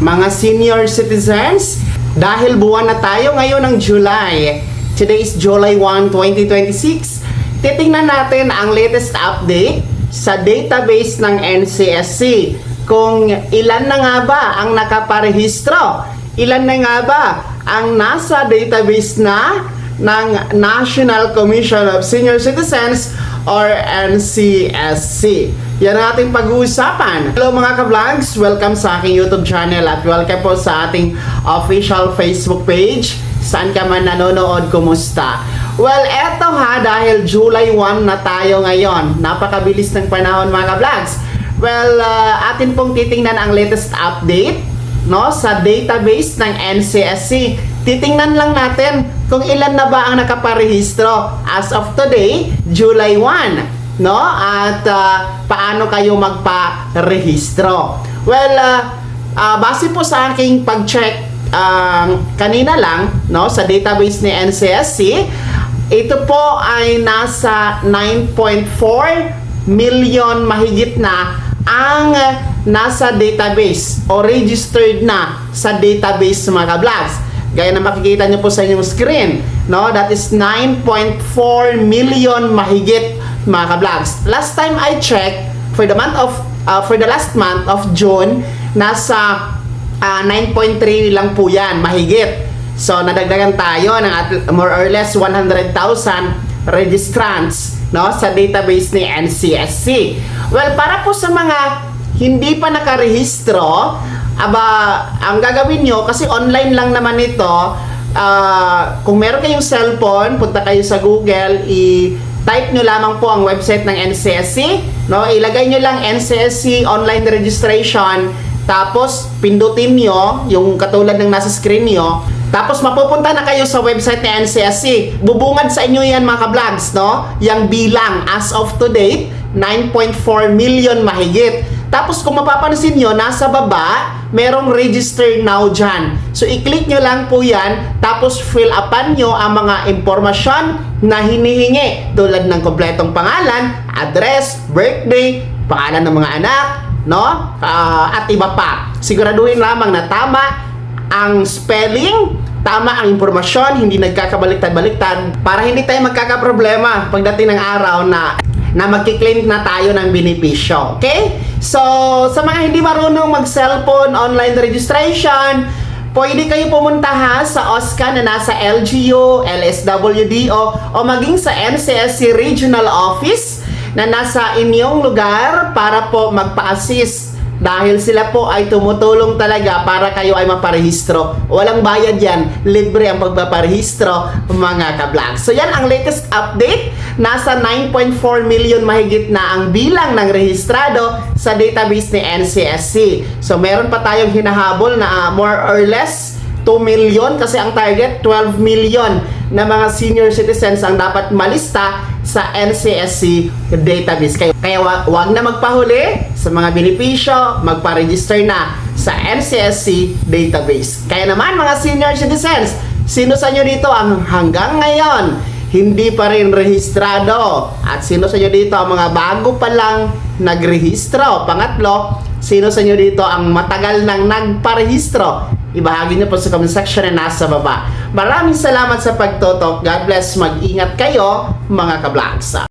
mga senior citizens, dahil buwan na tayo ngayon ng July. Today is July 1, 2026. Titingnan natin ang latest update sa database ng NCSC. Kung ilan na nga ba ang nakaparehistro? Ilan na nga ba ang nasa database na ng National Commission of Senior Citizens or NCSC? Yan ang ating pag-uusapan. Hello mga ka-vlogs! Welcome sa aking YouTube channel at welcome po sa ating official Facebook page. Saan ka man nanonood, kumusta? Well, eto dahil July 1 na tayo ngayon. Napakabilis ng panahon mga ka-vlogs. Well, atin pong titingnan ang latest update sa database ng NCSC. Titingnan lang natin kung ilan na ba ang nakaparehistro as of today, July 1. At paano kayo magparehistro? Well, base po sa aking pag-check kanina lang sa database ni NCSC, ito po ay nasa 9.4 million mahigit na ang nasa database o registered na sa database mga ka-vlogs. Gaya na makikita nyo po sa inyong screen, that is 9.4 million mahigit mga ka-vlogs. Last time I checked, for the last month of June, nasa 9.3 lang po yan, mahigit. So, nadagdagan tayo ng more or less 100,000 registrants sa database ni NCSC. Well, para po sa mga hindi pa nakarehistro, ang gagawin nyo, kasi online lang naman ito, kung meron kayong cellphone, punta kayo sa Google, type nyo lamang po ang website ng NCSC, ilagay nyo lang NCSC online registration, tapos pindutin nyo yung katulad ng nasa screen nyo, tapos mapupunta na kayo sa website ng NCSC. Bubungad sa inyo yan mga ka-vlogs, yung bilang as of today, 9.4 million mahigit. Tapos kung mapapansin nyo, nasa baba, merong register now dyan. So, i-click nyo lang po yan, tapos fill upan nyo ang mga impormasyon na hinihingi. Tulad ng kompletong pangalan, address, birthday, pangalan ng mga anak, at iba pa. Siguraduhin lamang na tama ang spelling, tama ang impormasyon, hindi nagkakabaliktad-baliktad, para hindi tayo magkakaproblema pagdating ng araw na magkiklaim na tayo ng benepisyo. Okay? So, sa mga hindi marunong mag-cellphone online registration, pwede kayo pumunta sa OSCA na nasa LGU, LSWDO, o maging sa NCSC Regional Office na nasa inyong lugar para po magpa-assist. Dahil sila po ay tumutulong talaga para kayo ay maparehistro. Walang bayad yan. Libre ang pagpaparehistro, mga ka-vlog. So yan ang latest update. Nasa 9.4 million mahigit na ang bilang ng rehistrado sa database ni NCSC. So meron pa tayong hinahabol na more or less 2 million kasi ang target 12 million na mga senior citizens ang dapat malista sa NCSC database. Kaya wag na magpahuli sa mga benepisyo, magpa-register na sa NCSC database. Kaya naman mga senior citizens, sino sa inyo dito ang hanggang ngayon hindi pa rin rehistrado? At sino sa inyo dito ang mga bago pa lang nagrehistro? Pangatlo, sino sa inyo dito ang matagal nang nagparehistro? Ibahagi niyo po sa comment section na nasa baba. Maraming salamat sa pagtutok. God bless. Mag-ingat kayo mga ka-vlogs.